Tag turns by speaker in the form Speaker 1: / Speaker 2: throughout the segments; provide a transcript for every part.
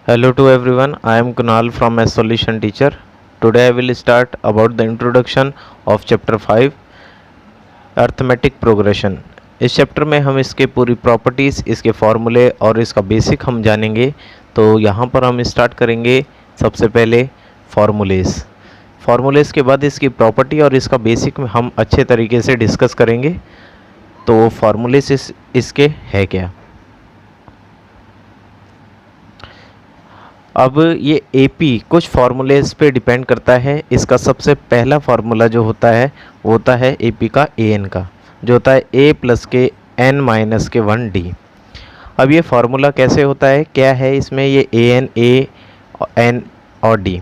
Speaker 1: Hello to everyone, I am Kunal from Math Solution Teacher. Today I will start about the introduction of chapter 5 Arithmetic Progression. इस chapter में हम इसके पूरी properties, इसके फॉर्मूले और इसका बेसिक हम जानेंगे। तो यहाँ पर हम स्टार्ट करेंगे सबसे पहले फार्मूलेज़ के बाद इसकी प्रॉपर्टी और इसका बेसिक में हम अच्छे तरीके से डिस्कस करेंगे। तो फार्मूलेज़ इसके है क्या। अब ये एपी कुछ फार्मूलेज पे डिपेंड करता है। इसका सबसे पहला फार्मूला जो होता है वो होता है एपी का एन का, जो होता है ए प्लस के एन माइनस के 1d। अब ये फार्मूला कैसे होता है, क्या है इसमें, ये ए एन और डी।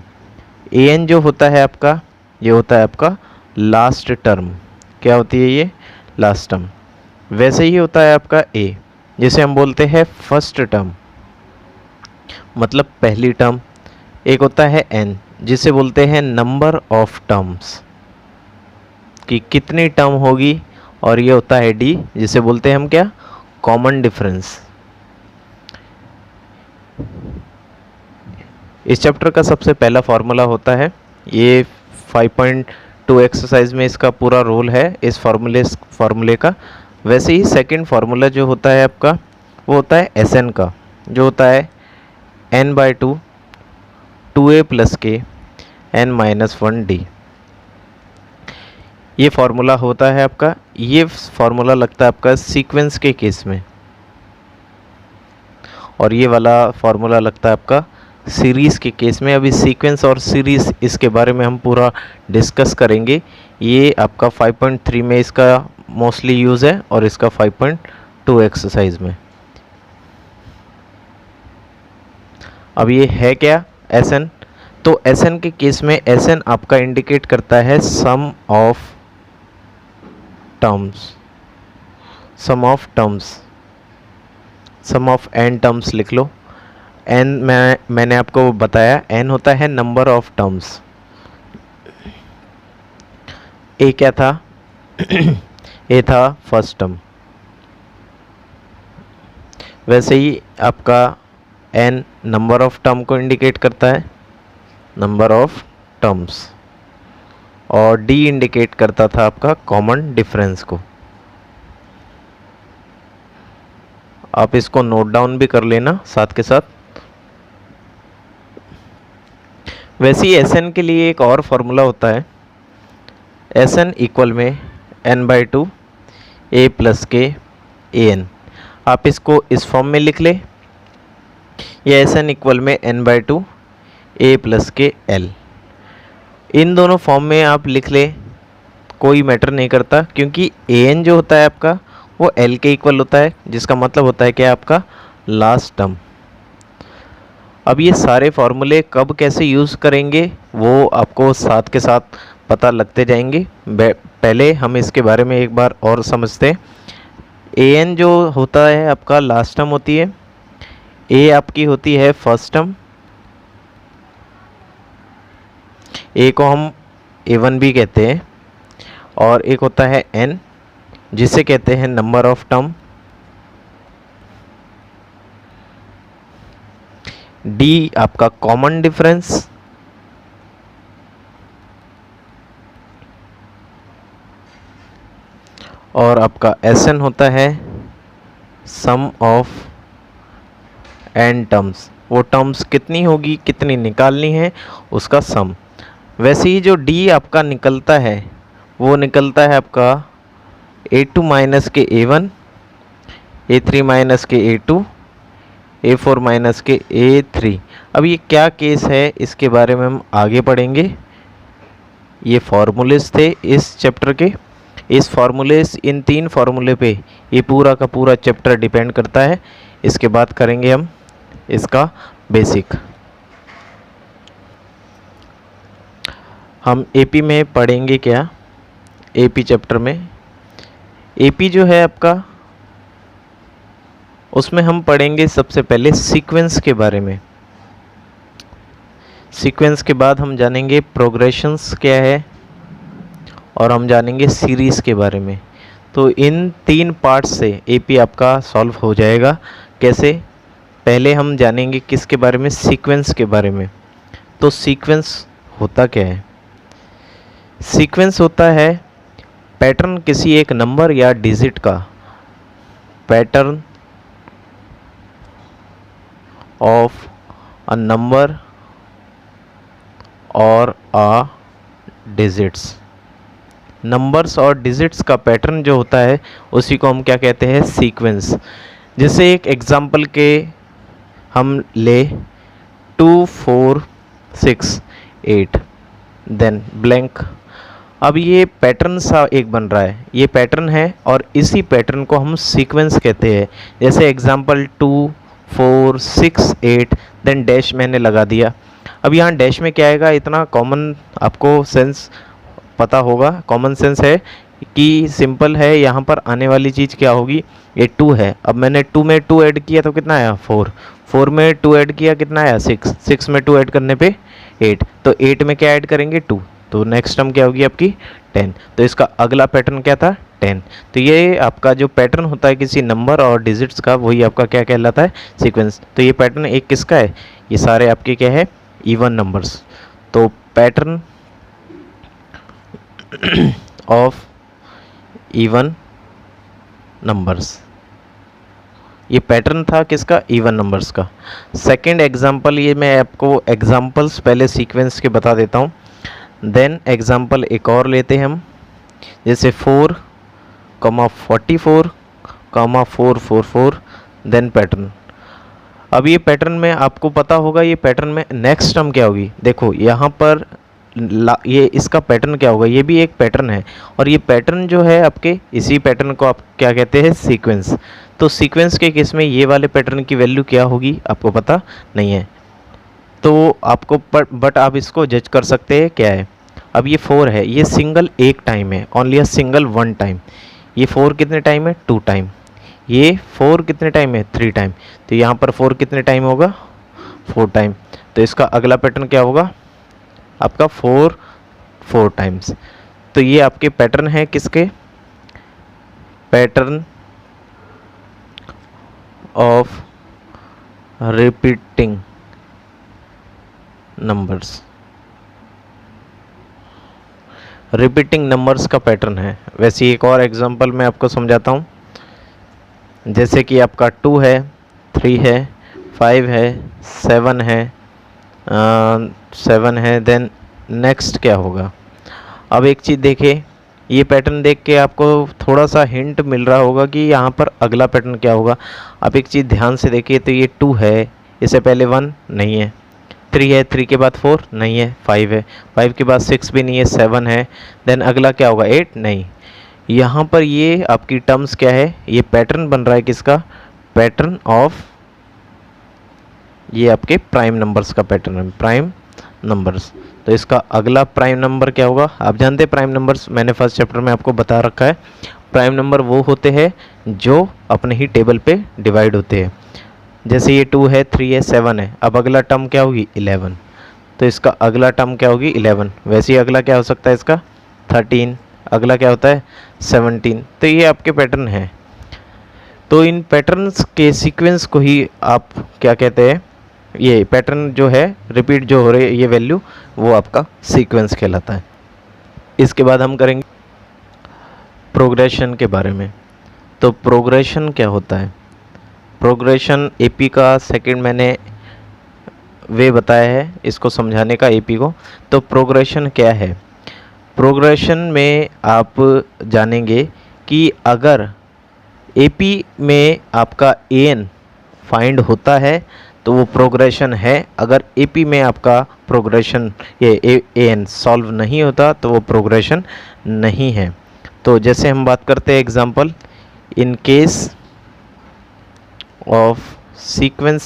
Speaker 1: ए एन जो होता है आपका, ये होता है आपका लास्ट टर्म। क्या होती है ये, लास्ट टर्म। वैसे ही होता है आपका ए, जिसे हम बोलते हैं फर्स्ट टर्म, मतलब पहली टर्म। एक होता है एन, जिसे बोलते हैं नंबर ऑफ टर्म्स, कि कितनी टर्म होगी। और ये होता है डी, जिसे बोलते हैं हम क्या, कॉमन डिफरेंस। इस चैप्टर का सबसे पहला फॉर्मूला होता है, ये 5.2 एक्सरसाइज में इसका पूरा रोल है इस फार्मूले का। वैसे ही सेकंड फार्मूला जो होता है आपका, वो होता है एस एन का, जो होता है n/2 2a प्लस के n माइनस 1d। ये फार्मूला होता है आपका, ये फार्मूला लगता है आपका सीक्वेंस के केस में, और ये वाला फार्मूला लगता है आपका सीरीज़ के केस में। अभी सीक्वेंस और सीरीज़ इसके बारे में हम पूरा डिस्कस करेंगे। ये आपका 5.3 में इसका मोस्टली यूज़ है और इसका 5.2 एक्सरसाइज में। अब ये है क्या, एस एन। तो एस एन के केस में एस एन आपका इंडिकेट करता है sum of terms, sum of N terms लिख लो। एन मैंने आपको बताया, एन होता है नंबर ऑफ टर्म्स। ए क्या था ए था फर्स्ट टर्म। वैसे ही आपका एन नंबर ऑफ टर्म को इंडिकेट करता है, नंबर ऑफ टर्म्स, और डी इंडिकेट करता था आपका कॉमन डिफरेंस को। आप इसको नोट डाउन भी कर लेना साथ के साथ। वैसे ही एस एन के लिए एक और फार्मूला होता है, एस एन इक्वल में n/2 a प्लस के ए एन। आप इसको इस फॉर्म में लिख ले, ये एस एन इक्वल में n/2 a प्लस के एल। इन दोनों फॉर्म में आप लिख ले, कोई मैटर नहीं करता, क्योंकि ए एन जो होता है आपका वो एल के इक्वल होता है, जिसका मतलब होता है कि आपका लास्ट टर्म। अब ये सारे फार्मूले कब कैसे यूज़ करेंगे वो आपको साथ के साथ पता लगते जाएंगे। पहले हम इसके बारे में एक बार और समझते हैं। ए एन जो होता है आपका लास्ट टर्म होती है, ए आपकी होती है फर्स्ट टर्म, ए को हम A1 भी कहते हैं, और एक होता है एन, जिसे कहते हैं नंबर ऑफ टर्म। डी आपका कॉमन डिफरेंस, और आपका एस एन होता है सम ऑफ एन टर्म्स। वो टर्म्स कितनी होगी, कितनी निकालनी है, उसका सम। वैसे ही जो डी आपका निकलता है वो निकलता है आपका A2 माइनस के A1, A3 माइनस के A2, A4 माइनस के A3। अब ये क्या केस है इसके बारे में हम आगे पढ़ेंगे। ये फार्मूलेस थे इस चैप्टर के। इस फार्मूलेस, इन 3 फार्मूले पे ये पूरा का पूरा चैप्टर डिपेंड करता है। इसके बाद करेंगे हम इसका बेसिक। हम एपी में पढ़ेंगे क्या, एपी चैप्टर में। एपी जो है आपका, उसमें हम पढ़ेंगे सबसे पहले सीक्वेंस के बारे में। सीक्वेंस के बाद हम जानेंगे प्रोग्रेशंस क्या है, और हम जानेंगे सीरीज़ के बारे में। तो इन 3 पार्ट से एपी आपका सॉल्व हो जाएगा। कैसे, पहले हम जानेंगे किसके बारे में, सीक्वेंस के बारे में। तो सीक्वेंस होता क्या है? सीक्वेंस होता है पैटर्न किसी एक नंबर या डिजिट का, पैटर्न ऑफ अ नंबर और अ डिजिट्स। नंबर्स और डिजिट्स का पैटर्न जो होता है उसी को हम क्या कहते हैं, सीक्वेंस। जैसे एक एग्जांपल के हम ले 2 4 6 8 देन ब्लैंक। अब ये पैटर्न सा एक बन रहा है, ये पैटर्न है और इसी पैटर्न को हम सीक्वेंस कहते हैं। जैसे एग्जांपल 2 4 6 8 देन डैश मैंने लगा दिया। अब यहाँ डैश में क्या आएगा, इतना कॉमन आपको सेंस पता होगा, कॉमन सेंस है कि सिंपल है, यहाँ पर आने वाली चीज़ क्या होगी, ये 2 है। अब मैंने 2 में 2 ऐड किया तो कितना आया 4, 4 में 2 ऐड किया कितना आया 6, 6 में 2 ऐड करने पे 8, तो 8 में क्या ऐड करेंगे 2, तो नेक्स्ट टर्म क्या होगी आपकी 10। तो इसका अगला पैटर्न क्या था 10। तो ये आपका जो पैटर्न होता है किसी नंबर और डिजिट्स का, वही आपका क्या कहलाता है, सीक्वेंस। तो ये पैटर्न एक किसका है, ये सारे आपके क्या है, इवन नंबर्स। तो पैटर्न ऑफ इवन नंबर्स, ये पैटर्न था किसका, इवन नंबर्स का। सेकंड एग्जांपल, ये मैं आपको एग्जांपल्स पहले सीक्वेंस के बता देता हूँ, देन एग्जांपल एक और लेते हैं हम, जैसे 4, 44, 444 देन पैटर्न। अब ये पैटर्न में आपको पता होगा, ये पैटर्न में नेक्स्ट टर्म क्या होगी, देखो यहाँ पर ये इसका पैटर्न क्या होगा, ये भी एक पैटर्न है और ये पैटर्न जो है आपके, इसी पैटर्न को आप क्या कहते हैं, सीक्वेंस। तो सीक्वेंस के केस में ये वाले पैटर्न की वैल्यू क्या होगी आपको पता नहीं है, तो आपको बट आप इसको जज कर सकते हैं क्या है। अब ये 4 है, ये सिंगल एक टाइम है, ओनली अ सिंगल 1 टाइम। ये 4 कितने टाइम है, 2 टाइम। ये 4 कितने टाइम है, 3 टाइम। तो यहाँ पर 4 कितने टाइम होगा, 4 टाइम। तो इसका अगला पैटर्न क्या होगा आपका 4 टाइम्स। तो ये आपके पैटर्न है किसके, pattern of repeating numbers, repeating numbers का पैटर्न है। वैसे एक और एग्जांपल मैं आपको समझाता हूँ, जैसे कि आपका 2 है, 3 है, 5 है, 7 है, 7 है, देन नेक्स्ट क्या होगा। अब एक चीज़ देखिए, ये पैटर्न देख के आपको थोड़ा सा हिंट मिल रहा होगा कि यहाँ पर अगला पैटर्न क्या होगा। आप एक चीज़ ध्यान से देखिए, तो ये 2 है, इससे पहले 1 नहीं है, 3 है, 3 के बाद 4 नहीं है, 5 है, 5 के बाद 6 भी नहीं है, 7 है, देन अगला क्या होगा 8 नहीं। यहाँ पर ये आपकी टर्म्स क्या है, ये पैटर्न बन रहा है किसका, पैटर्न ऑफ, ये आपके प्राइम नंबर्स का पैटर्न है, प्राइम नंबर्स। तो इसका अगला प्राइम नंबर क्या होगा, आप जानते हैं प्राइम नंबर्स, मैंने फर्स्ट चैप्टर में आपको बता रखा है। प्राइम नंबर वो होते हैं जो अपने ही टेबल पे डिवाइड होते हैं। जैसे ये 2 है, 3 है, 7 है, अब अगला टर्म क्या होगी 11, तो इसका अगला टर्म क्या होगी 11। वैसे ही अगला क्या हो सकता है इसका 13, अगला क्या होता है 17। तो ये आपके पैटर्न है। तो इन पैटर्न्स के सीक्वेंस को ही आप क्या कहते हैं, ये पैटर्न जो है रिपीट जो हो रही है ये वैल्यू, वो आपका सीक्वेंस कहलाता है। इसके बाद हम करेंगे प्रोग्रेशन के बारे में। तो प्रोग्रेशन क्या होता है, प्रोग्रेशन एपी का सेकंड मैंने वे बताया है इसको समझाने का एपी को। तो प्रोग्रेशन क्या है, प्रोग्रेशन में आप जानेंगे कि अगर एपी में आपका एन फाइंड होता है तो वो प्रोग्रेशन है, अगर एपी में आपका प्रोग्रेशन ये एन सॉल्व नहीं होता तो वो प्रोग्रेशन नहीं है। तो जैसे हम बात करते हैं example, in case of sequence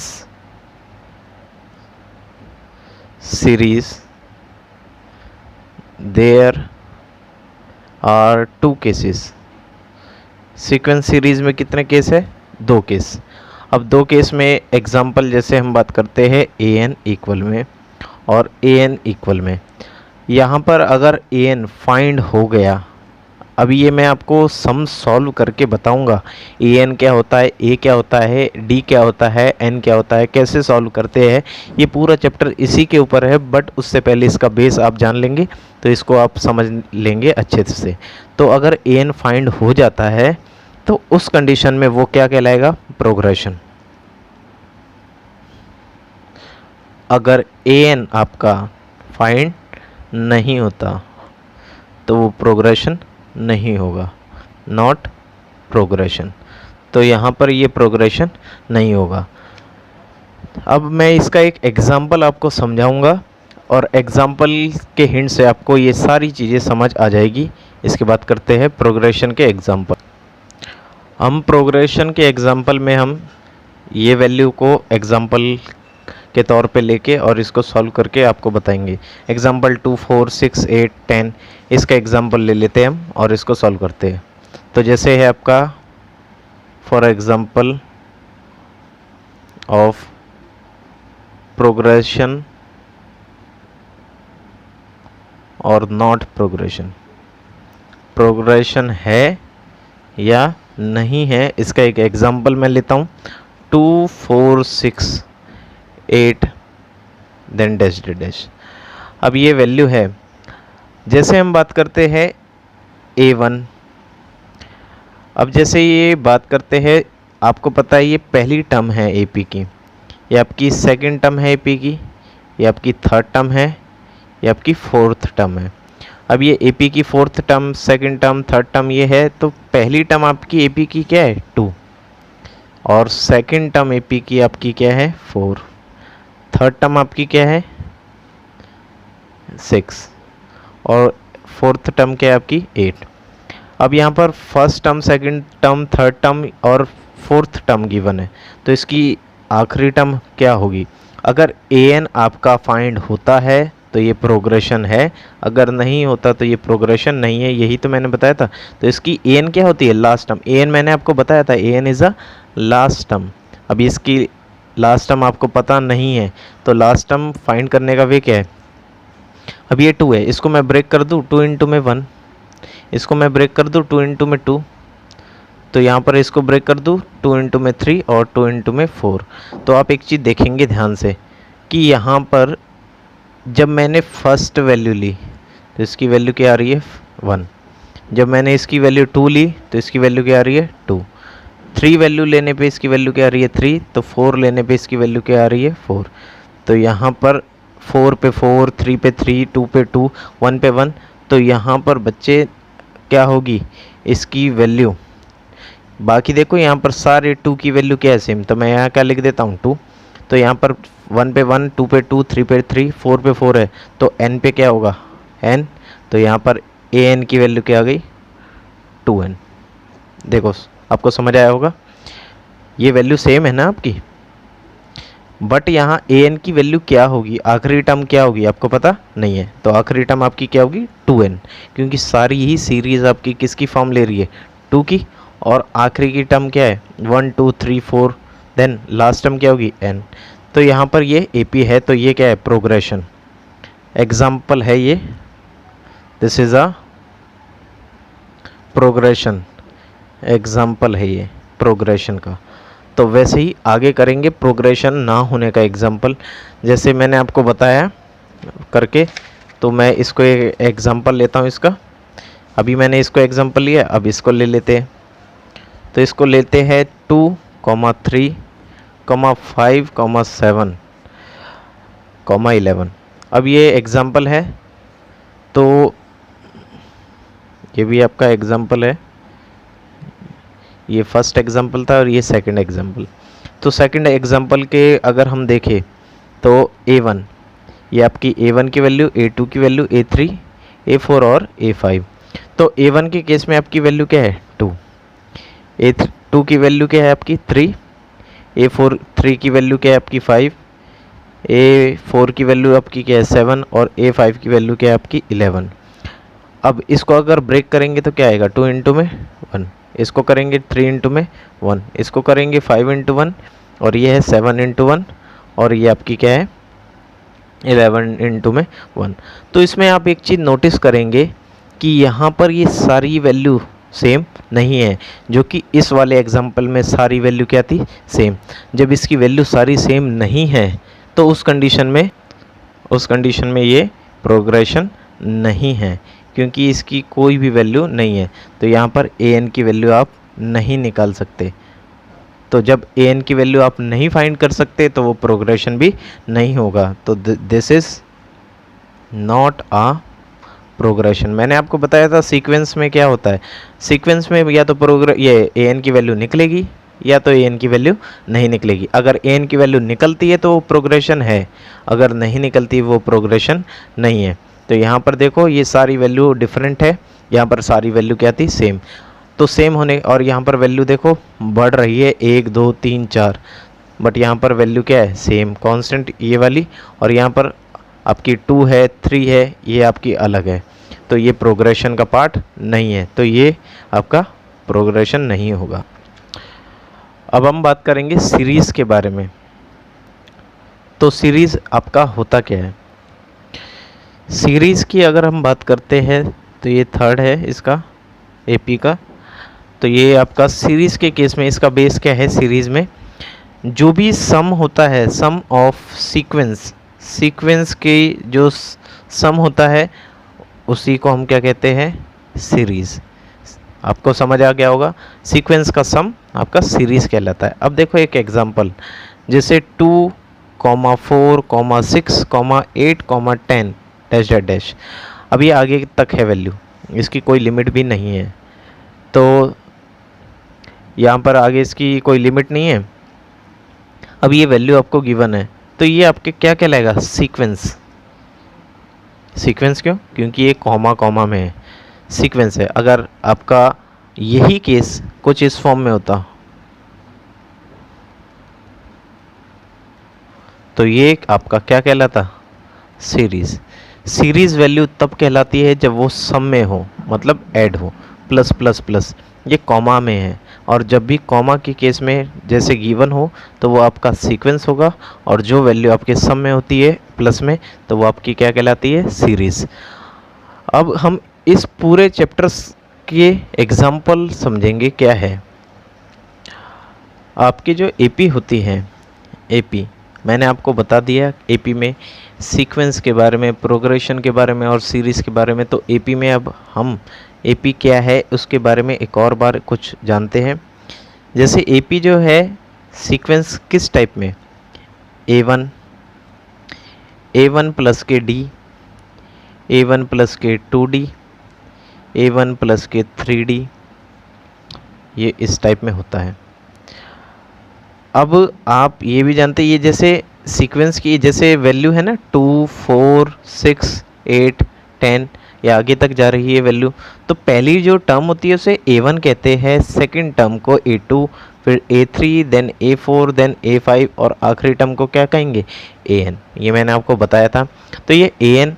Speaker 1: series there are 2 cases. Sequence series में कितने केस है, 2 केस। अब 2 केस में एग्जांपल जैसे हम बात करते हैं ए एन इक्वल में और ए एन इक्वल में, यहाँ पर अगर ए एन फाइंड हो गया, अभी ये मैं आपको सम सॉल्व करके बताऊंगा, ए एन क्या होता है, ए क्या होता है, डी क्या होता है, एन क्या होता है, कैसे सॉल्व करते हैं। ये पूरा चैप्टर इसी के ऊपर है, बट उससे पहले इसका बेस आप जान लेंगे तो इसको आप समझ लेंगे अच्छे से। तो अगर ए एन फाइंड हो जाता है तो उस कंडीशन में वो क्या कहलाएगा, प्रोग्रेशन। अगर ए एन आपका फाइंड नहीं होता तो वो प्रोग्रेशन नहीं होगा, नॉट प्रोग्रेशन। तो यहाँ पर ये प्रोग्रेशन नहीं होगा। अब मैं इसका एक एग्जाम्पल आपको समझाऊंगा और एग्जाम्पल के हिंट से आपको ये सारी चीज़ें समझ आ जाएगी। इसके बाद करते हैं प्रोग्रेशन के एग्जाम्पल। हम प्रोग्रेशन के एग्जाम्पल में हम ये वैल्यू को एग्जाम्पल के तौर पे लेके और इसको सॉल्व करके आपको बताएंगे। एग्जाम्पल 2, 4, 6, 8, 10 इसका एग्जाम्पल ले लेते हैं हम और इसको सॉल्व करते हैं। तो जैसे है आपका फॉर एग्जाम्पल ऑफ प्रोग्रेशन और नॉट प्रोग्रेशन, प्रोग्रेशन है या नहीं है, इसका एक एग्जाम्पल मैं लेता हूँ। 2, 4, 6, 8 देन डैश डैश। अब ये वैल्यू है, जैसे हम बात करते हैं A1। अब जैसे ये बात करते हैं, आपको पता है ये पहली टर्म है AP की, ये आपकी सेकंड टर्म है AP की, ये आपकी थर्ड टर्म है, ये आपकी फोर्थ टर्म है। अब ये AP की fourth term, second term, third term ये है, तो पहली टर्म आपकी AP की क्या है 2 और सेकंड टर्म AP की आपकी क्या है 4, थर्ड टर्म आपकी क्या है 6 और फोर्थ टर्म क्या है आपकी 8। अब यहाँ पर first term, second term, third term और फोर्थ टर्म गिवन है, तो इसकी आखिरी टर्म क्या होगी। अगर an आपका फाइंड होता है तो ये प्रोग्रेशन है, अगर नहीं होता तो ये प्रोग्रेशन नहीं है, यही तो मैंने बताया था। तो इसकी an क्या होती है, लास्ट टर्म। an मैंने आपको बताया था, an is a last term. अभी इसकी लास्ट टर्म आपको पता नहीं है तो लास्ट टर्म फाइंड करने का वे क्या है। अब ये 2 है, इसको मैं ब्रेक कर दूँ 2 इंटू में 1, इसको मैं ब्रेक कर दूँ 2 इंटू में 2, तो यहाँ पर इसको ब्रेक कर दूँ 2 इंटू में 3 और 2 इंटू में 4। तो आप एक चीज़ देखेंगे ध्यान से कि यहाँ पर जब मैंने फर्स्ट वैल्यू ली तो इसकी वैल्यू क्या आ रही है 1, जब मैंने इसकी वैल्यू 2 ली तो इसकी वैल्यू क्या आ रही है 2, 3 वैल्यू लेने पे इसकी वैल्यू क्या आ रही है 3, तो 4 लेने पे इसकी वैल्यू क्या आ रही है 4। तो यहाँ पर 4 पे 4, 3 पे 3, 2 पे 2, 1 पे 1, तो यहाँ पर बच्चे क्या होगी इसकी वैल्यू। बाकी देखो यहाँ पर सारे 2 की वैल्यू क्या है सेम, तो मैं यहाँ क्या लिख देता हूँ 2। तो यहाँ पर 1 पे 1, 2 पे 2, 3 पे 3, 4 पे 4 है, तो n पे क्या होगा n। तो यहाँ पर an की वैल्यू क्या आ गई 2n। देखो आपको समझ आया होगा, ये वैल्यू सेम है ना आपकी, बट यहाँ an की वैल्यू क्या होगी, आखिरी टर्म क्या होगी आपको पता नहीं है। तो आखिरी टर्म आपकी क्या होगी 2n, क्योंकि सारी ही सीरीज़ आपकी किसकी फॉर्म ले रही है 2 की, और आखिरी की टर्म क्या है 1, 2, 3, 4, देन लास्ट टर्म क्या होगी n। तो यहाँ पर ये AP है, तो ये क्या है प्रोग्रेशन, एग्जाम्पल है ये, this is a progression, example है ये प्रोग्रेशन का। तो वैसे ही आगे करेंगे प्रोग्रेशन ना होने का एग्जाम्पल, जैसे मैंने आपको बताया करके। तो मैं इसको एक एग्जाम्पल लेता हूँ इसका। अभी मैंने इसको एग्जाम्पल लिया, अब इसको ले लेते हैं। तो इसको लेते हैं 2, 3, 5, 7, 11। अब ये एग्जाम्पल है, तो ये भी आपका एग्जाम्पल है, ये फर्स्ट एग्जाम्पल था और ये सेकंड एग्जाम्पल। तो सेकंड एग्जाम्पल के अगर हम देखें तो A1, ये आपकी A1 की वैल्यू, A2 की वैल्यू, A3, A4 और A5। तो A1 के केस में आपकी वैल्यू क्या है 2, A2 की वैल्यू क्या है आपकी 3, A4 3 की वैल्यू क्या है आपकी 5, A4 की वैल्यू आपकी क्या है 7 और A5 की वैल्यू क्या है आपकी 11। अब इसको अगर ब्रेक करेंगे तो क्या आएगा 2 इंटू में 1, इसको करेंगे 3 इंटू में 1, इसको करेंगे 5 इंटू 1 और ये है 7 इंटू 1 और ये आपकी क्या है 11 इंटू में 1। तो इसमें आप एक चीज़ नोटिस करेंगे कि यहाँ पर ये सारी वैल्यू सेम नहीं है, जो कि इस वाले एग्जाम्पल में सारी वैल्यू क्या थी, सेम। जब इसकी वैल्यू सारी सेम नहीं है तो उस कंडीशन में ये प्रोग्रेशन नहीं है, क्योंकि इसकी कोई भी वैल्यू नहीं है। तो यहाँ पर ए एन की वैल्यू आप नहीं निकाल सकते। तो जब ए एन की वैल्यू आप नहीं फाइंड कर सकते तो वो प्रोग्रेशन भी नहीं होगा। तो this is not a progression. मैंने आपको बताया था सीक्वेंस में क्या होता है, सीक्वेंस में या तो ये ए एन की वैल्यू निकलेगी या तो ए एन की वैल्यू नहीं निकलेगी। अगर ए एन की वैल्यू निकलती है तो वो प्रोग्रेशन है, अगर नहीं निकलती वो प्रोग्रेशन नहीं है। तो यहाँ पर देखो ये सारी वैल्यू डिफरेंट है, यहाँ पर सारी वैल्यू क्या थी, सेम। तो सेम होने और यहाँ पर वैल्यू देखो बढ़ रही है 1 2 3 4, बट यहाँ पर वैल्यू क्या है, सेम कांस्टेंट ये वाली, और यहाँ पर आपकी 2 है 3 है, ये आपकी अलग है। तो ये प्रोग्रेशन का पार्ट नहीं है, तो ये आपका प्रोग्रेशन नहीं होगा। अब हम बात करेंगे सीरीज़ के बारे में। तो सीरीज़ आपका होता क्या है, सीरीज़ की अगर हम बात करते हैं तो ये थर्ड है इसका एपी का। तो ये आपका सीरीज़ के केस में इसका बेस क्या है, सीरीज़ में जो भी सम होता है, सम ऑफ सीक्वेंस के जो सम होता है उसी को हम क्या कहते हैं, सीरीज़। आपको समझ आ गया होगा, सीक्वेंस का सम आपका सीरीज़ कहलाता है। अब देखो एक एग्जांपल, जैसे 2, 4, 6, 8, 10 डैश डैश डैश। अब ये आगे तक है वैल्यू, इसकी कोई लिमिट भी नहीं है। तो यहाँ पर आगे इसकी कोई लिमिट नहीं है। अब ये वैल्यू आपको गिवन है, तो ये आपके क्या कहलाएगा, सीक्वेंस। सीक्वेंस क्यों, क्योंकि ये कॉमा कॉमा में है, सीक्वेंस है। अगर आपका यही केस कुछ इस फॉर्म में होता तो ये आपका क्या कहलाता, सीरीज़। सीरीज़ वैल्यू तब कहलाती है जब वो सम में हो, मतलब ऐड हो, प्लस प्लस प्लस, ये कॉमा में है। और जब भी कॉमा के केस में जैसे गिवन हो तो वो आपका सीक्वेंस होगा, और जो वैल्यू आपके सम में होती है प्लस में तो वो आपकी क्या कहलाती है, सीरीज़। अब हम इस पूरे चैप्टर्स के एग्जाम्पल समझेंगे क्या है। आपकी जो एपी होती है, एपी मैंने आपको बता दिया, एपी में सीक्वेंस के बारे में, प्रोग्रेशन के बारे में और सीरीज़ के बारे में। तो एपी में अब हम एपी क्या है उसके बारे में एक और बार कुछ जानते हैं। जैसे एपी जो है सीक्वेंस किस टाइप में, A1 प्लस के D, A1 प्लस के 2D, A1 प्लस के 3D, ये इस टाइप में होता है। अब आप ये भी जानते हैं, ये जैसे सीक्वेंस की जैसे वैल्यू है ना 2, 4, 6, 8, 10 या आगे तक जा रही है वैल्यू, तो पहली जो टर्म होती है उसे A1 कहते हैं, सेकंड टर्म को A2, फिर A3, then A4, then A5 और आखिरी टर्म को क्या कहेंगे, AN। ये मैंने आपको बताया था। तो ये AN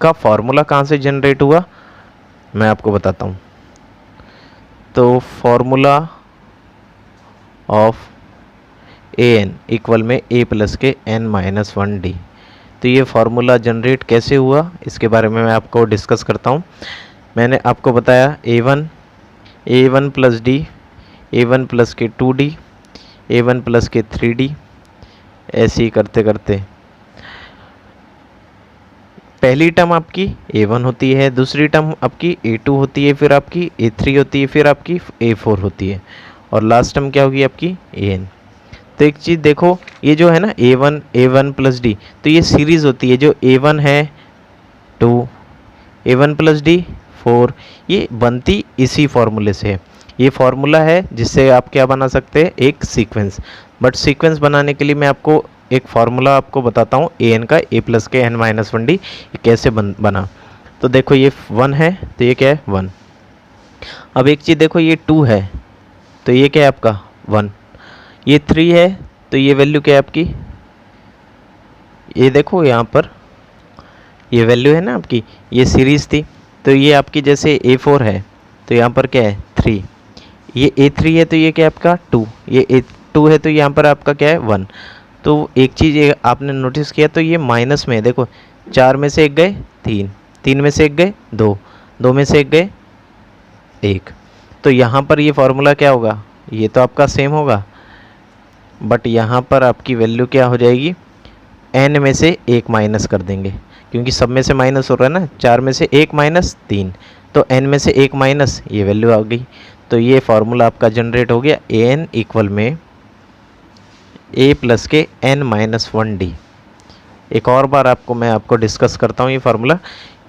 Speaker 1: का फॉर्मूला कहाँ से जनरेट हुआ, मैं आपको बताता हूँ। तो फॉर्मूला ऑफ AN इक्वल में A प्लस के n-1D। तो ये फार्मूला जनरेट कैसे हुआ इसके बारे में मैं आपको डिस्कस करता हूँ। मैंने आपको बताया A1 plus D, A1 plus के 2D, A1 प्लस के 3D, ऐसे ही करते करते पहली टर्म आपकी A1 होती है, दूसरी टर्म आपकी A2 होती है, फिर आपकी A3 होती है, फिर आपकी A4 होती है, और लास्ट टर्म क्या होगी आपकी AN। तो एक चीज़ देखो, ये जो है ना A1 प्लस D, तो ये सीरीज़ होती है। जो A1 है 2, A1 प्लस D 4, ये बनती इसी फॉर्मूले से है। ये फार्मूला है जिससे आप क्या बना सकते हैं, एक सीक्वेंस। बट सीक्वेंस बनाने के लिए मैं आपको एक फार्मूला आपको बताता हूँ AN का, A प्लस के n-1D कैसे बना। तो देखो ये 1 है, तो ये क्या है 1। अब एक चीज़ देखो, ये 2 है तो ये क्या है आपका 1, ये 3 है तो ये वैल्यू क्या है आपकी, ये देखो यहाँ पर ये वैल्यू है ना आपकी, ये सीरीज़ थी। तो ये आपकी जैसे A4 है तो यहाँ पर क्या है 3, ये A3 है तो ये क्या है आपका 2, ये A2 है तो यहाँ पर आपका क्या है 1। तो एक चीज़ ये आपने नोटिस किया, तो ये माइनस में है, देखो 4 में से 1 गए 3, 3 में से 1 गए 2, 2 में से 1 गए 1। तो यहाँ पर ये फार्मूला क्या होगा, ये तो आपका सेम होगा, बट यहाँ पर आपकी वैल्यू क्या हो जाएगी, n में से 1 माइनस कर देंगे, क्योंकि सब में से माइनस हो रहा है ना, 4 में से 1 माइनस 3, तो n में से 1 माइनस ये वैल्यू आ गई। तो ये फार्मूला आपका जनरेट हो गया, an इक्वल में a प्लस के n-1d। एक और बार मैं आपको डिस्कस करता हूँ ये फार्मूला।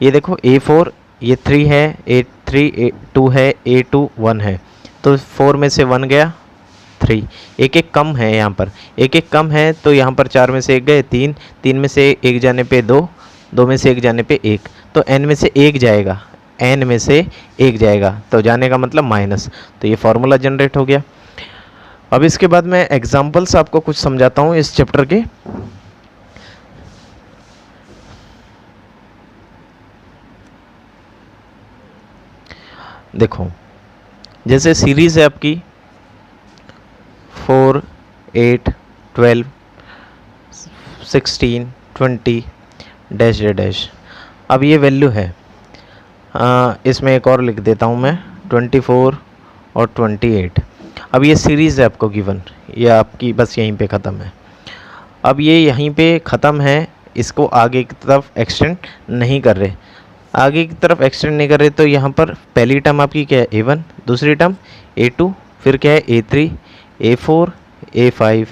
Speaker 1: ये देखो a4 ये 3 है, a3 2 है, a2 1 है, तो 4 में से 1 गया 3, एक एक कम है यहाँ पर, एक एक कम है, तो यहाँ पर 4 में से 1 गए 3, 3 में से 1 जाने पे 2, 2 में से 1 जाने पे 1, तो n में से 1 जाएगा, n में से 1 जाएगा, तो जाने का मतलब माइनस। तो ये फार्मूला जनरेट हो गया। अब इसके बाद मैं एग्जांपल्स आपको कुछ समझाता हूँ इस चैप्टर के। देखो जैसे सीरीज़ है आपकी 4, 8, 12, 16, 20 डैश डैश। अब ये वैल्यू है, इसमें एक और लिख देता हूँ मैं 24 और 28। अब ये सीरीज़ है आपको गिवन, ये आपकी बस यहीं पे ख़त्म है। अब ये यहीं पे ख़त्म है, इसको आगे की तरफ एक्सटेंड नहीं कर रहे, आगे की तरफ एक्सटेंड नहीं कर रहे, तो यहाँ पर पहली टर्म आपकी क्या है a1, दूसरी टर्म a2, फिर क्या है a3, a4, a5,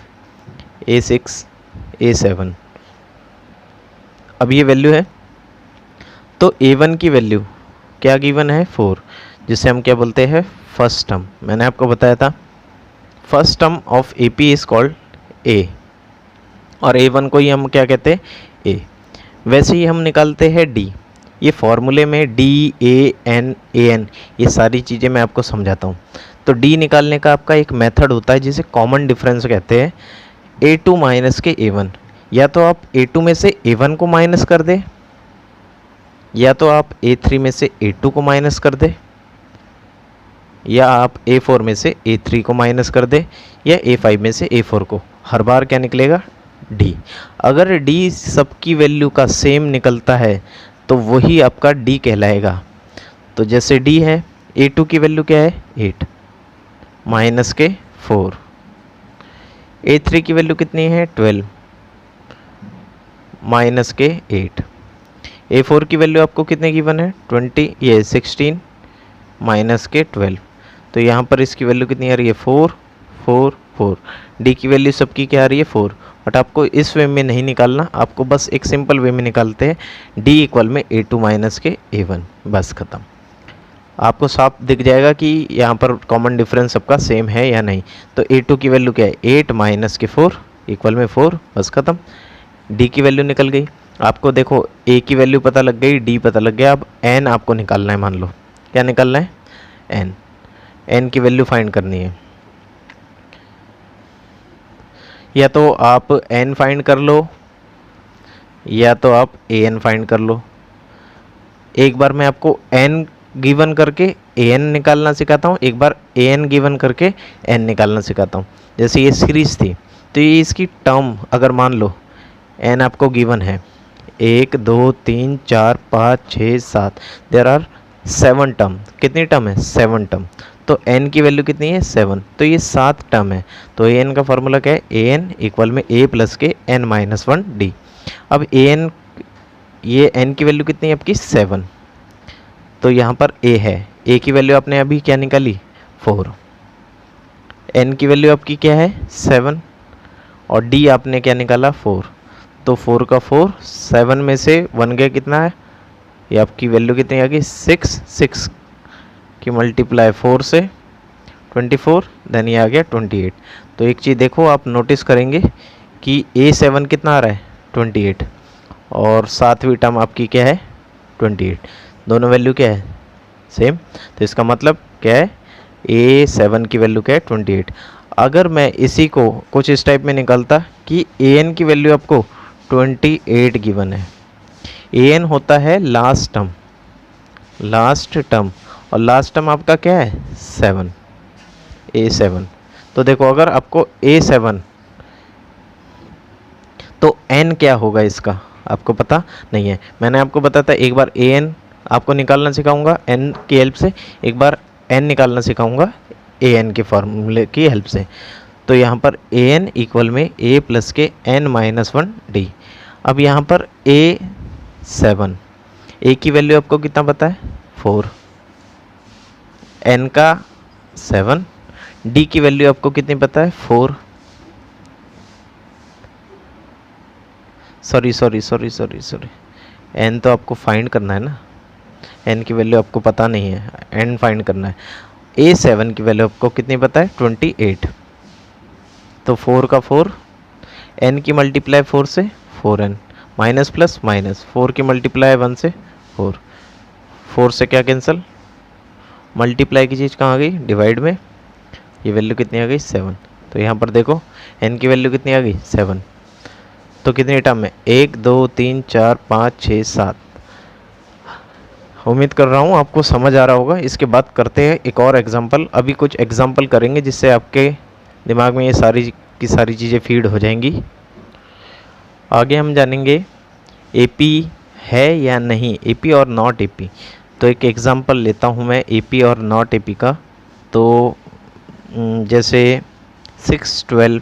Speaker 1: a6, a7। अब ये वैल्यू है, तो a1 की वैल्यू क्या गिवन है 4, जिसे हम क्या बोलते हैं फर्स्ट टर्म। मैंने आपको बताया था first term of AP is called a, और a1 को ही हम क्या कहते हैं a। वैसे ही हम निकालते हैं d, ये फॉर्मूले में d, a, n, a n ये सारी चीज़ें मैं आपको समझाता हूँ। तो d निकालने का आपका एक मेथड होता है जिसे कॉमन डिफरेंस कहते हैं, a2 माइनस के a1। या तो आप a2 में से a1 को माइनस कर दे, या तो आप a3 में से a2 को माइनस कर दे, या आप a4 में से a3 को माइनस कर दे, या a5 में से a4 को। हर बार क्या निकलेगा d। अगर d सबकी वैल्यू का सेम निकलता है तो वही आपका d कहलाएगा। तो जैसे d है, a2 की वैल्यू क्या है 8 माइनस के 4, a3 की वैल्यू कितनी है 12 माइनस के 8, a4 की वैल्यू आपको कितने गिवन है 16 माइनस के 12। तो यहाँ पर इसकी वैल्यू कितनी आ रही है 4 4 4। d की वैल्यू सबकी क्या आ रही है 4, बट आपको इस वे में नहीं निकालना, आपको बस एक सिंपल वे में निकालते हैं d इक्वल में a2 माइनस के a1, बस ख़त्म। आपको साफ दिख जाएगा कि यहाँ पर कॉमन डिफरेंस सबका सेम है या नहीं। तो a2 की वैल्यू क्या है 8 माइनस के 4 इक्वल में 4, बस ख़त्म। d की वैल्यू निकल गई। आपको देखो a की वैल्यू पता लग गई, d पता लग गया, अब n आपको निकालना है। मान लो क्या निकालना है n की वैल्यू फाइंड करनी है। या तो आप n फाइंड कर लो, या तो आप an फाइंड कर लो। एक बार मैं आपको n गिवन करके an निकालना सिखाता हूँ, एक बार an गिवन करके n निकालना सिखाता हूँ। जैसे ये सीरीज़ थी, तो ये इसकी टर्म अगर मान लो n आपको गिवन है 1 2 3 4 5 6 7, देयर आर 7 टर्म। कितनी टर्म है 7 टर्म। तो n की वैल्यू कितनी है 7, तो ये 7 टर्म है। तो an का फार्मूला क्या है an इक्वल में a प्लस के n-1d। अब an, ये n की वैल्यू कितनी है आपकी 7, तो यहाँ पर a है, a की वैल्यू आपने अभी क्या निकाली 4, n की वैल्यू आपकी क्या है 7, और d आपने क्या निकाला 4। तो 4 का 4, 7 में से 1 गया कितना है, ये आपकी वैल्यू कितनी आ गई 6, 6 की मल्टीप्लाई 4 से 24, देन ये आ गया 28। तो एक चीज़ देखो आप नोटिस करेंगे कि a7 कितना आ रहा है 28, और सातवीं टर्म आपकी क्या है 28, दोनों वैल्यू क्या है सेम। तो इसका मतलब क्या है a7 की वैल्यू क्या है 28। अगर मैं इसी को कुछ इस टाइप में निकालता कि an की वैल्यू आपको 28 गिवन है, an होता है लास्ट टर्म, और लास्ट टर्म आपका क्या है 7, a7। तो देखो अगर आपको a7, तो n क्या होगा इसका आपको पता नहीं है। मैंने आपको बताया था एक बार an आपको निकालना सिखाऊंगा n की हेल्प से, एक बार n निकालना सिखाऊंगा an के फार्मूले की हेल्प से। तो यहाँ पर an इक्वल में a प्लस के n-1 d। अब यहाँ पर a 7, a की वैल्यू आपको कितना पता है 4, n का 7, d की वैल्यू आपको कितनी पता है 4, सॉरी n तो आपको फाइंड करना है ना, n की वैल्यू आपको पता नहीं है, n फाइंड करना है। a7 की वैल्यू आपको कितनी पता है 28, तो 4 का 4, n की मल्टीप्लाई 4 से 4n, माइनस प्लस माइनस, 4 की मल्टीप्लाई 1 से 4, 4 से क्या कैंसिल, मल्टीप्लाई की चीज़ कहाँ आ गई डिवाइड में, ये वैल्यू कितनी आ गई 7। तो यहाँ पर देखो n की वैल्यू कितनी आ गई 7, तो कितने टर्म में 1 2 3 4 5 6 7। उम्मीद कर रहा हूँ आपको समझ आ रहा होगा। इसके बाद करते हैं एक और एग्जांपल, अभी कुछ एग्जांपल करेंगे जिससे आपके दिमाग में ये सारी की सारी चीज़ें फीड हो जाएंगी। आगे हम जानेंगे एपी है या नहीं, एपी और नॉट एपी। तो एक एग्जांपल लेता हूँ मैं एपी और नॉट एपी का। तो जैसे 6 12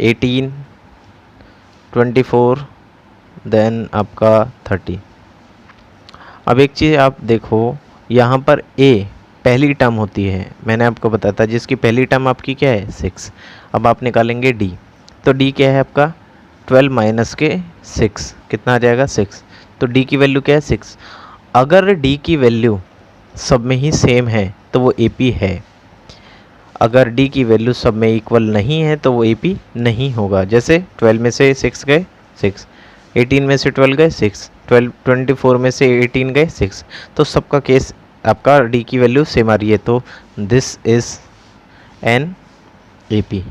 Speaker 1: 18 24 देन आपका 30। अब एक चीज़ आप देखो, यहाँ पर a पहली टर्म होती है, मैंने आपको बताया था, जिसकी पहली टर्म आपकी क्या है 6। अब आप निकालेंगे d, तो d क्या है आपका 12 माइनस के 6, कितना आ जाएगा 6। तो d की वैल्यू क्या है 6। अगर d की वैल्यू सब में ही सेम है तो वो AP है, अगर d की वैल्यू सब में इक्वल नहीं है तो वो AP नहीं होगा। जैसे 12 में से 6 गए 6, 18 में से 12 गए 6, 24 में से 18 गए 6, तो सबका केस आपका d की वैल्यू सेम आ रही है, तो this is an AP।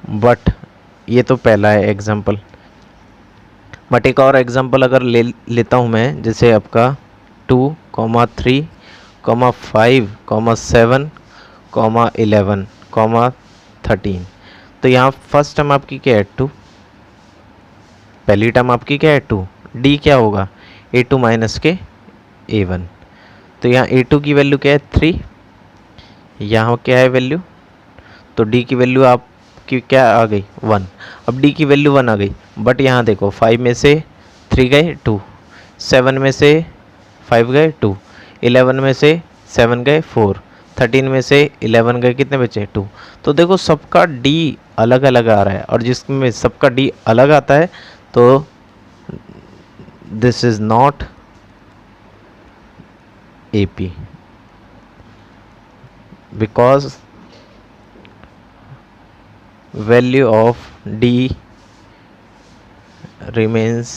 Speaker 1: But ये तो पहला है एग्जांपल, बट एक और एग्जांपल अगर लेता हूँ मैं, जैसे आपका 2, 3, 5, 7, 11, 13। तो यहाँ फर्स्ट टर्म आपकी क्या है 2, पहली टर्म आपकी क्या है 2, d क्या होगा a2 माइनस के a1। तो यहाँ a2 की वैल्यू क्या है 3, यहाँ क्या है वैल्यू, तो d की वैल्यू आपकी क्या आ गई 1। अब d की वैल्यू 1 आ गई, बट यहाँ देखो 5 में से 3 गए 2, 7 में से 5 गए 2, 11 में से 7 गए 4, 13 में से 11 गए कितने बचे 2। तो देखो सबका d अलग अलग आ रहा है, और जिसमें सबका d अलग आता है तो this is not AP, because value of d remains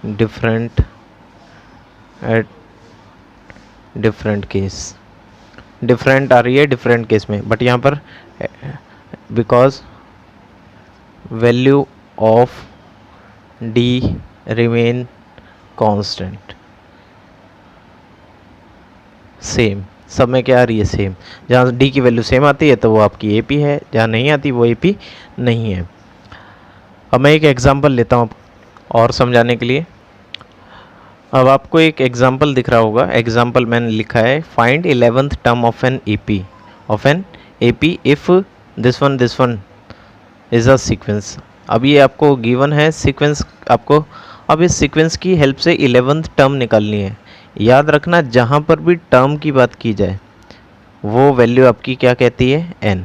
Speaker 1: different at different case, different आ रही है डिफरेंट केस में, बट यहाँ पर because value of d remain constant, same, सब में क्या आ रही है सेम। जहाँ d की वैल्यू सेम आती है तो वो आपकी AP है, जहाँ नहीं आती वो AP नहीं है। अब मैं एक एग्जांपल लेता हूँ और समझाने के लिए। अब आपको एक एग्जांपल दिख रहा होगा, एग्जांपल मैंने लिखा है find 11th term of an AP if this one is a sequence. अब ये आपको गिवन है सीक्वेंस आपको, अब इस सीक्वेंस की हेल्प से 11th टर्म निकालनी है। याद रखना जहाँ पर भी टर्म की बात की जाए वो वैल्यू आपकी क्या कहती है n।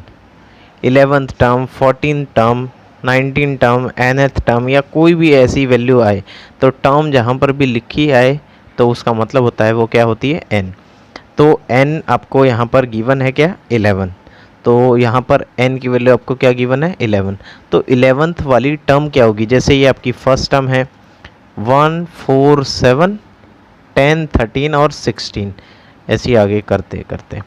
Speaker 1: 11th term, 14th term, 19 term, nth term या कोई भी ऐसी वैल्यू आए तो टर्म जहाँ पर भी लिखी आए तो उसका मतलब होता है वो क्या होती है n। तो n आपको यहाँ पर गिवन है क्या 11, तो यहाँ पर n की वैल्यू आपको क्या गिवन है 11। तो 11th वाली टर्म क्या होगी, जैसे ये आपकी फर्स्ट टर्म है 1 4 7 10 13 और 16, ऐसी आगे करते करते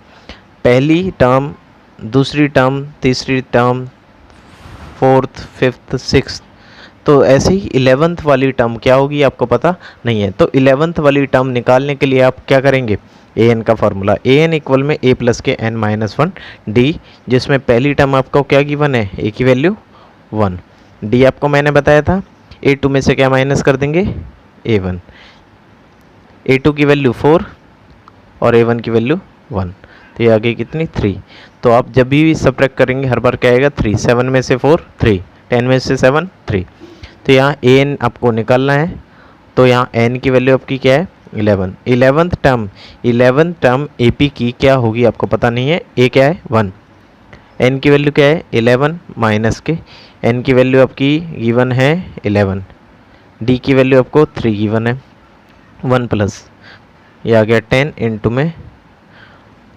Speaker 1: पहली टर्म, दूसरी टर्म, तीसरी टर्म, 4th 5th 6th, तो ऐसे ही 11th वाली टर्म क्या होगी आपको पता नहीं है। तो 11th वाली टर्म निकालने के लिए आप क्या करेंगे, an का फार्मूला, an इक्वल में a प्लस के n-1 d, जिसमें पहली टर्म आपको क्या गिवन है a की वैल्यू 1, डी आपको मैंने बताया था, A2 में से क्या माइनस कर देंगे, A1। A2 की वैल्यू 4 और A1 की वैल्यू 1, तो ये आ गई कितनी, 3। तो आप जब भी सब्ट्रैक्ट करेंगे हर बार क्या आएगा, 3। 7 में से 4 3, 10 में से 7 3। तो यहाँ an आपको निकालना है, तो यहाँ n की वैल्यू आपकी क्या है, 11। 11th टर्म AP की क्या होगी आपको पता नहीं है, a क्या है 1, n की वैल्यू क्या है 11 माइनस के, n की वैल्यू आपकी गिवन है 11, d की वैल्यू आपको 3 गिवन है, 1 प्लस ये आ गया 10 इंटू में।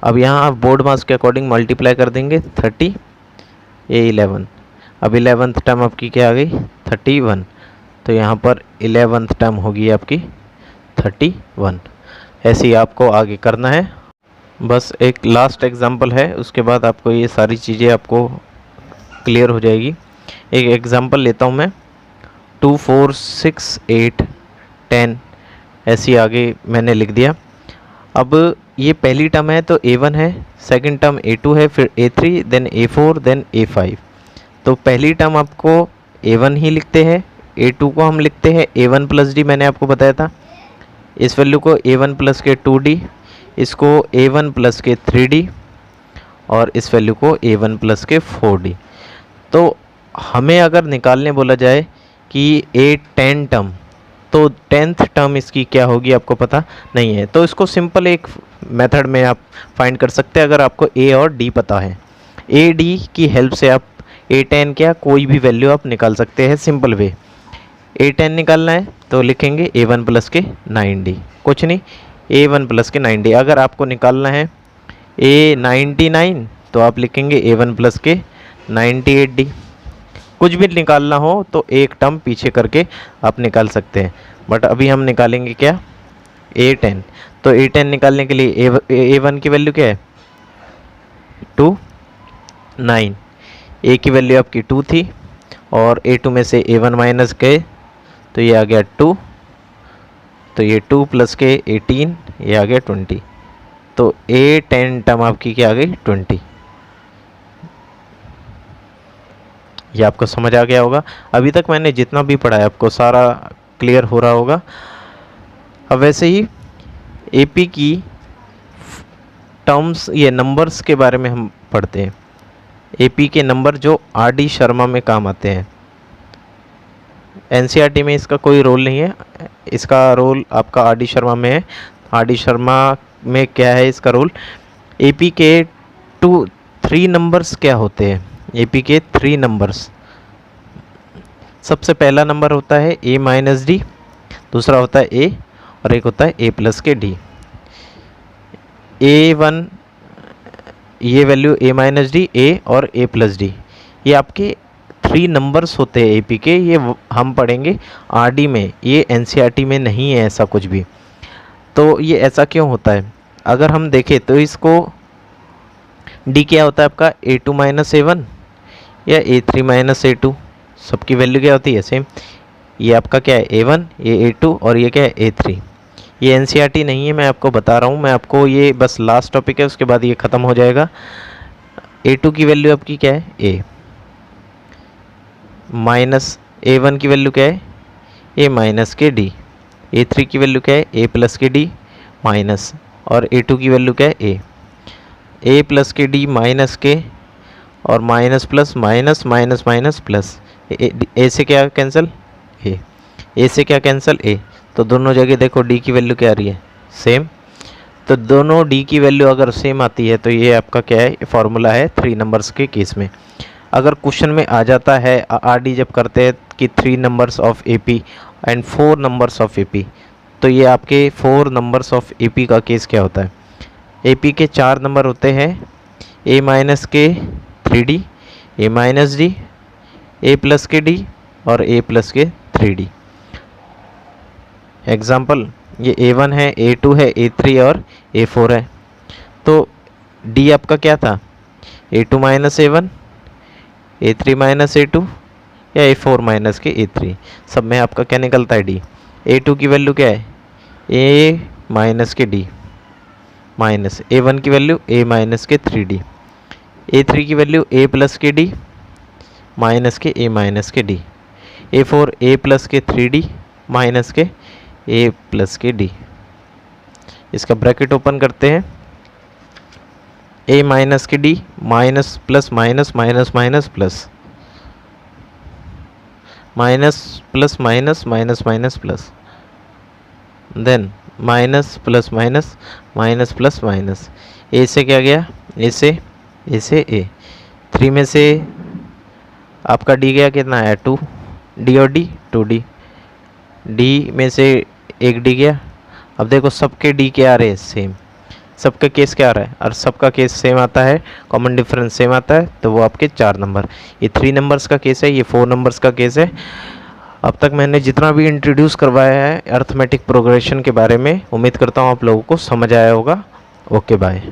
Speaker 1: अब यहाँ आप बोर्ड मास के अकॉर्डिंग मल्टीप्लाई कर देंगे 30, ये 11। अब 11th टर्म आपकी क्या आ गई 31, तो यहाँ पर 11th टर्म होगी आपकी 31। ऐसे ही आपको आगे करना है। बस एक लास्ट एग्जांपल है, उसके बाद आपको ये सारी चीज़ें आपको क्लियर हो जाएगी। एक एग्जांपल लेता हूँ मैं, 2 4 6 8 10, ऐसी आगे मैंने लिख दिया। अब ये पहली टर्म है तो A1 है, सेकंड टर्म A2 है, फिर A3, then A4, then A5। तो पहली टर्म आपको A1 ही लिखते हैं, A2 को हम लिखते हैं A1 प्लस डी, मैंने आपको बताया था। इस वैल्यू को A1 प्लस के 2D, इसको A1 प्लस के 3D, और इस वैल्यू को A1 प्लस के 4D। तो हमें अगर निकालने बोला जाए कि A10 टर्म, तो 10th टर्म इसकी क्या होगी आपको पता नहीं है, तो इसको सिंपल एक मेथड में आप फाइंड कर सकते हैं। अगर आपको A और D पता है, A D की हेल्प से आप A10 क्या कोई भी वैल्यू आप निकाल सकते हैं सिंपल वे। A10 निकालना है तो लिखेंगे A1 प्लस के 9D, कुछ नहीं, A1 प्लस के 9D। अगर आपको निकालना है A99 तो आप लिखेंगे A1 प्लस के 98D। कुछ भी निकालना हो तो एक टर्म पीछे करके आप निकाल सकते हैं, बट अभी हम निकालेंगे क्या, A10। तो A10 निकालने के लिए A1 की वैल्यू क्या है 2 9, A की वैल्यू आपकी 2 थी, और A2 में से A1 माइनस गए तो ये आ गया 2, तो ये 2 प्लस के 18, ये आ गया 20। तो A10 टर्म आपकी क्या आ गई 20। ये आपको समझ आ गया होगा। अभी तक मैंने जितना भी पढ़ा है आपको सारा क्लियर हो रहा होगा। अब वैसे ही AP की टर्म्स, ये नंबर्स के बारे में हम पढ़ते हैं। AP के नंबर जो RD शर्मा में काम आते हैं। NCERT में इसका कोई रोल नहीं है, इसका रोल आपका RD शर्मा में है। RD शर्मा में क्या है इसका रोल, AP के 3 नंबर्स क्या होते हैं, AP के 3 नंबर्स। सबसे पहला नंबर होता है A माइनस डी, दूसरा होता है A, और एक होता है A प्लस के D। A1 ये value A minus D, A और A प्लस डी, ये आपके 3 नंबर्स होते हैं AP के। ये हम पढ़ेंगे RD में, ये NCERT में नहीं है ऐसा कुछ भी। तो ये ऐसा क्यों होता है, अगर हम देखें तो इसको D क्या होता है आपका A2 माइनस A1 या A3 माइनस A2, सबकी वैल्यू क्या होती है सेम। ये आपका क्या है A1, ये A2 और ये क्या है A3। ये NCERT नहीं है, मैं आपको बता रहा हूँ, मैं आपको ये बस लास्ट टॉपिक है, उसके बाद ये ख़त्म हो जाएगा। A2 की वैल्यू आपकी क्या है A, माइनस A1 की वैल्यू क्या है A माइनस के D, A3 की वैल्यू क्या है A प्लस के D माइनस, और A2 की वैल्यू क्या है A प्लस के D माइनस के, और minus plus minus minus minus plus, A से क्या कैंसिल ए से क्या कैंसिल ए, तो दोनों जगह देखो D की वैल्यू क्या आ रही है सेम। तो दोनों D की वैल्यू अगर सेम आती है तो ये आपका क्या है फॉर्मूला है 3 नंबर्स के केस में। अगर क्वेश्चन में आ जाता है RD जब करते हैं कि 3 numbers of AP and 4 numbers of AP, तो ये आपके 4 नंबर्स ऑफ AP का केस क्या होता है। AP के 4 नंबर होते हैं A माइनस के 3D, A minus D, A plus के D और A प्लस के 3D। एग्जाम्पल, ये A1 है, A2 है, A3 और A4 है। तो D आपका क्या था A2 minus A1, A3 minus A2 या A4 माइनस के A3, सब में आपका क्या निकलता है D। A2 की वैल्यू क्या है A माइनस के D माइनस A1 की वैल्यू A माइनस के 3D, A3 की वैल्यू A प्लस के D माइनस के A माइनस के D। A4 A प्लस के 3D माइनस के A प्लस के D। इसका ब्रैकेट ओपन करते हैं, A माइनस के D minus plus minus minus minus plus minus plus minus minus minus plus, then minus plus minus minus plus minus. A से क्या गया, ए से ए, 3 में से आपका डी गया कितना है 2, डी और डी 2D, डी में से एक डी गया। अब देखो सबके डी क्या आ रहे हैं सेम, सबका केस क्या आ रहा है, और सबका केस सेम आता है, कॉमन डिफरेंस सेम आता है, तो वो आपके 4 नंबर। ये 3 नंबर्स का केस है, ये 4 नंबर्स का केस है। अब तक मैंने जितना भी इंट्रोड्यूस करवाया है अर्थमेटिक प्रोग्रेशन के बारे में, उम्मीद करता हूँ आप लोगों को समझ आया होगा। Okay bye.